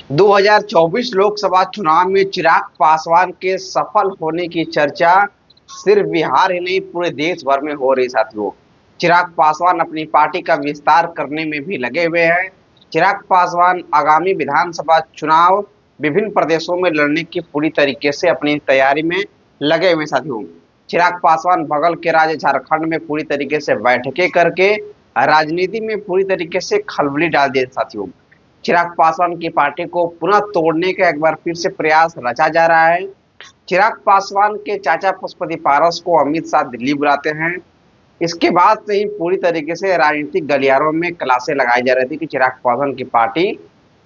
2024 लोकसभा चुनाव में चिराग पासवान के सफल होने की चर्चा सिर्फ बिहार ही नहीं पूरे देश भर में हो रही साथियों। चिराग पासवान अपनी पार्टी का विस्तार करने में भी लगे हुए हैं। चिराग पासवान आगामी विधानसभा चुनाव विभिन्न प्रदेशों में लड़ने की पूरी तरीके से अपनी तैयारी में लगे हुए साथियों। चिराग पासवान बगल के राज्य झारखंड में पूरी तरीके से बैठकें करके राजनीति में पूरी तरीके से खलबली डाल दिए साथियों। चिराग पासवान की पार्टी को पुनः तोड़ने का एक बार फिर से प्रयास रचा जा रहा है। चिराग पासवान के चाचा पशुपति पारस को अमित शाह दिल्ली बुलाते हैं। इसके बाद से ही पूरी तरीके से राजनीतिक गलियारों में क्लासे लगाई जा रही थी कि चिराग पासवान की पार्टी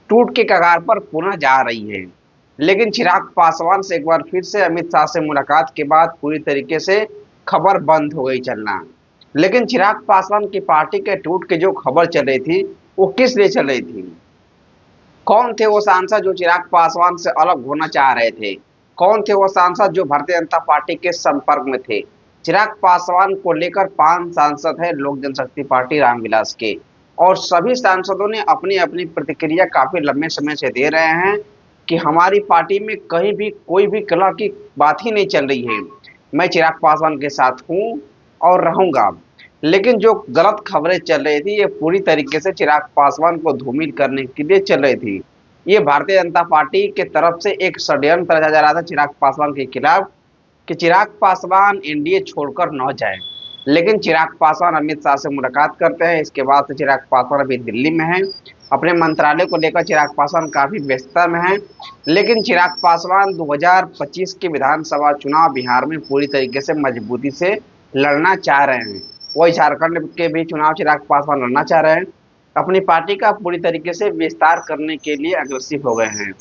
टूट के कगार पर पुनः जा रही है। लेकिन चिराग पासवान से एक बार फिर से अमित शाह से मुलाकात के बाद पूरी तरीके से खबर बंद हो गई चलना। लेकिन चिराग पासवान की पार्टी के टूट के जो खबर चल रही थी वो किस लिए चल रही थी? कौन थे वो सांसद जो चिराग पासवान से अलग होना चाह रहे थे? कौन थे वो सांसद जो भारतीय जनता पार्टी के संपर्क में थे? चिराग पासवान को लेकर 5 सांसद हैं लोक जनशक्ति पार्टी रामविलास के, और सभी सांसदों ने अपनी अपनी प्रतिक्रिया काफी लंबे समय से दे रहे हैं कि हमारी पार्टी में कहीं भी कोई भी कलह की बात ही नहीं चल रही है। मैं चिराग पासवान के साथ हूँ और रहूंगा। लेकिन जो गलत खबरें चल रही थी ये पूरी तरीके से चिराग पासवान को धूमिल करने के लिए चल रही थी। ये भारतीय जनता पार्टी के तरफ से एक षड्यंत्र रचा जा रहा था चिराग पासवान के खिलाफ कि चिराग पासवान एनडीए छोड़कर न जाए। लेकिन चिराग पासवान अमित शाह से मुलाकात करते हैं। इसके बाद से चिराग पासवान अभी दिल्ली में है। अपने मंत्रालय को लेकर चिराग पासवान काफी व्यस्तता में है। लेकिन चिराग पासवान 2025 के विधानसभा चुनाव बिहार में पूरी तरीके से मजबूती से लड़ना चाह रहे हैं। वही झारखंड के भी चुनाव चिराग पासवान लड़ना चाह रहे हैं। अपनी पार्टी का पूरी तरीके से विस्तार करने के लिए अग्रसिव हो गए हैं।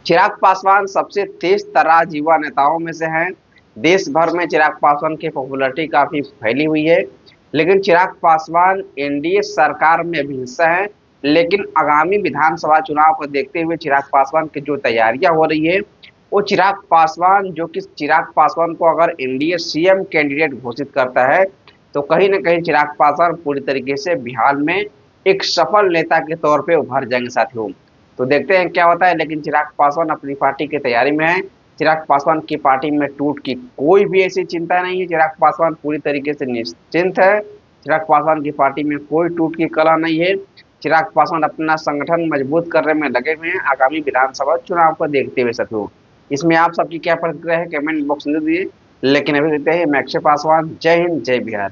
चिराग पासवान सबसे तेज तर्रार युवा नेताओं में से हैं। देश भर में चिराग पासवान की पॉपुलैरिटी काफी फैली हुई है। लेकिन चिराग पासवान एनडीए सरकार में भी हिस्सा है। लेकिन आगामी विधानसभा चुनाव को देखते हुए चिराग पासवान की जो तैयारियां हो रही है वो चिराग पासवान को अगर एनडीए सीएम कैंडिडेट घोषित करता है तो कहीं ना कहीं चिराग पासवान पूरी तरीके से बिहार में एक सफल नेता के तौर पे उभर जाएंगे साथियों। तो देखते हैं क्या होता है। लेकिन चिराग पासवान अपनी पार्टी की तैयारी में है। चिराग पासवान की पार्टी में टूट की कोई भी ऐसी चिंता नहीं है। चिराग पासवान पूरी तरीके से निश्चिंत है। चिराग पासवान की पार्टी में कोई टूट की कला नहीं है। चिराग पासवान अपना संगठन मजबूत करने में लगे हुए हैं आगामी विधानसभा चुनाव को देखते हुए साथियों। इसमें आप सबकी क्या प्रतिक्रिया है कमेंट बॉक्स में दीजिए। लेकिन अभी देखते हैं मैं अक्षय पासवान। जय हिंद जय बिहार।